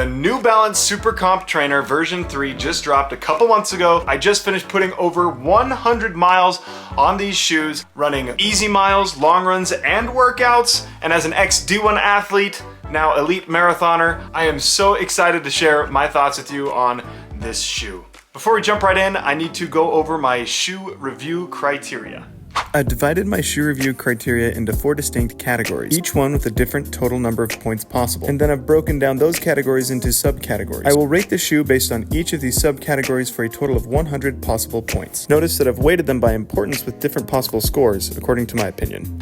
The New Balance Supercomp Trainer version 3 just dropped a couple months ago. I just finished putting over 100 miles on these shoes, running easy miles, long runs, and workouts. And as an ex-D1 athlete, now elite marathoner, I am so excited to share my thoughts with you on this shoe. Before we jump right in, I need to go over my shoe review criteria. I've divided my shoe review criteria into 4 distinct categories, each one with a different total number of points possible. And then I've broken down those categories into subcategories. I will rate the shoe based on each of these subcategories for a total of 100 possible points. Notice that I've weighted them by importance with different possible scores, according to my opinion.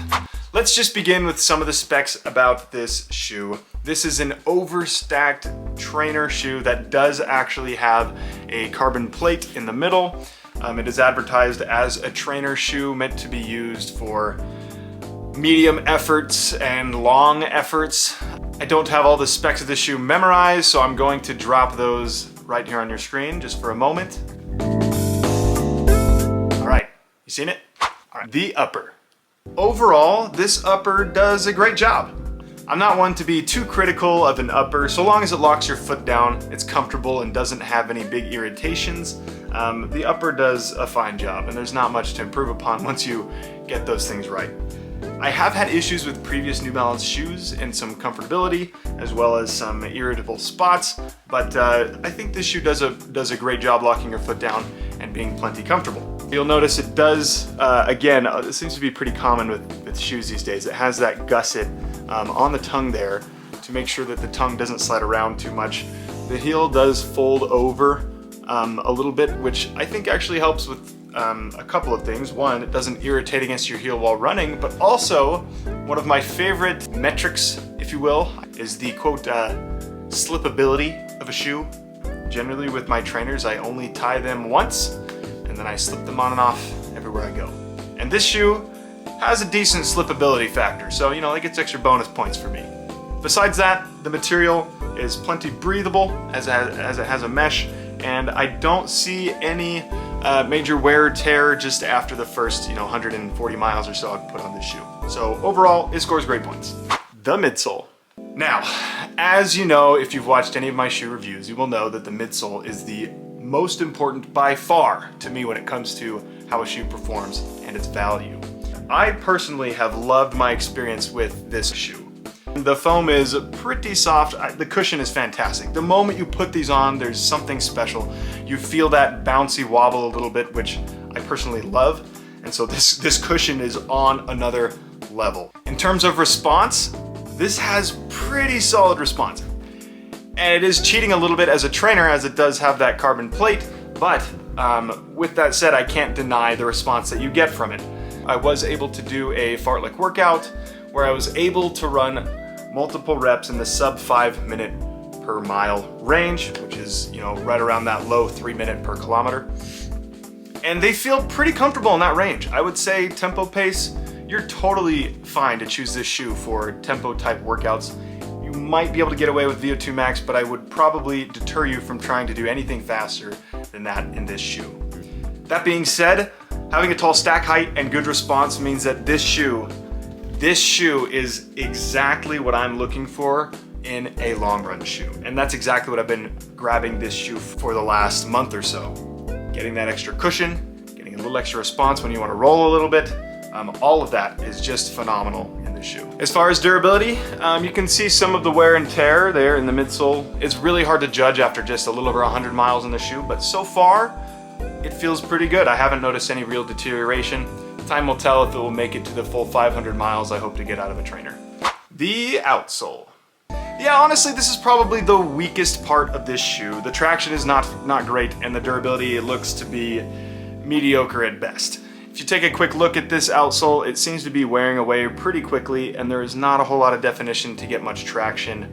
Let's just begin with some of the specs about this shoe. This is an overstacked trainer shoe that does actually have a carbon plate in the middle. It is advertised as a trainer shoe meant to be used for medium efforts and long efforts. I don't have all the specs of this shoe memorized, so I'm going to drop those right here on your screen just for a moment. All right, you seen it? All right, the upper. Overall, this upper does a great job. I'm not one to be too critical of an upper, so long as it locks your foot down, it's comfortable and doesn't have any big irritations. The upper does a fine job, and there's not much to improve upon once you get those things right. I have had issues with previous New Balance shoes and some comfortability, as well as some irritable spots, but I think this shoe does a great job locking your foot down and being plenty comfortable. You'll notice it does, again, it seems to be pretty common with shoes these days. It has that gusset on the tongue there to make sure that the tongue doesn't slide around too much. The heel does fold over a little bit, which I think actually helps with a couple of things. One, it doesn't irritate against your heel while running, but also one of my favorite metrics, if you will, is the quote, slippability of a shoe. Generally with my trainers, I only tie them once, and then I slip them on and off everywhere I go. And this shoe has a decent slippability factor, so you know, it gets extra bonus points for me. Besides that, the material is plenty breathable as it has a mesh, and I don't see any major wear or tear just after the first 140 miles or so I've put on this shoe. So overall, it scores great points. The midsole. Now, as you know, if you've watched any of my shoe reviews, you will know that the midsole is the most important by far to me when it comes to how a shoe performs and its value. I personally have loved my experience with this shoe. The foam is pretty soft. The cushion is fantastic. The moment you put these on, there's something special. You feel that bouncy wobble a little bit, which I personally love. And so this cushion is on another level. In terms of response, this has pretty solid response. And it is cheating a little bit as a trainer, as it does have that carbon plate, but with that said, I can't deny the response that you get from it. I was able to do a fartlek workout where I was able to run multiple reps in the sub 5 minute per mile range, which is right around that low 3 minute per kilometer. And they feel pretty comfortable in that range. I would say tempo pace, you're totally fine to choose this shoe for tempo type workouts. You might be able to get away with VO2 max, but I would probably deter you from trying to do anything faster than that in this shoe. That being said, having a tall stack height and good response means that this shoe is exactly what I'm looking for in a long run shoe. And that's exactly what I've been grabbing this shoe for the last month or so. Getting that extra cushion, getting a little extra response when you want to roll a little bit. All of that is just phenomenal in this shoe. As far as durability, you can see some of the wear and tear there in the midsole. It's really hard to judge after just a little over 100 miles in the shoe, but so far, it feels pretty good. I haven't noticed any real deterioration. Time will tell if it will make it to the full 500 miles I hope to get out of a trainer. The outsole. Yeah, honestly, this is probably the weakest part of this shoe. The traction is not great, and the durability, it looks to be mediocre at best. If you take a quick look at this outsole, it seems to be wearing away pretty quickly, and there is not a whole lot of definition to get much traction.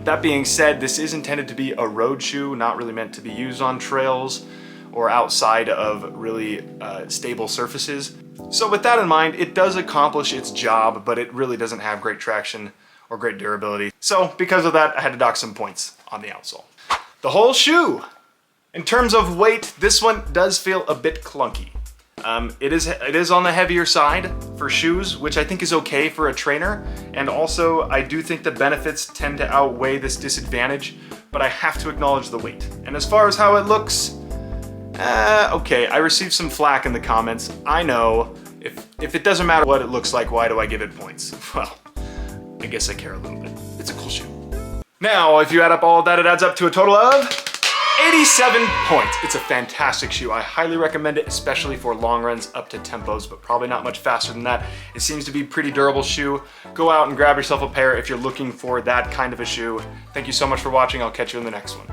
That being said, this is intended to be a road shoe, not really meant to be used on trails or outside of really stable surfaces. So with that in mind, it does accomplish its job, but it really doesn't have great traction or great durability. So because of that, I had to dock some points on the outsole. The whole shoe. In terms of weight, this one does feel a bit clunky. It is on the heavier side for shoes, which I think is okay for a trainer. And also, I do think the benefits tend to outweigh this disadvantage, but I have to acknowledge the weight. And as far as how it looks, okay, I received some flack in the comments. I know, if it doesn't matter what it looks like, why do I give it points? Well, I guess I care a little bit. It's a cool shoe. Now, if you add up all of that, it adds up to a total of 87 points. It's a fantastic shoe. I highly recommend it, especially for long runs up to tempos, but probably not much faster than that. It seems to be a pretty durable shoe. Go out and grab yourself a pair if you're looking for that kind of a shoe. Thank you so much for watching. I'll catch you in the next one.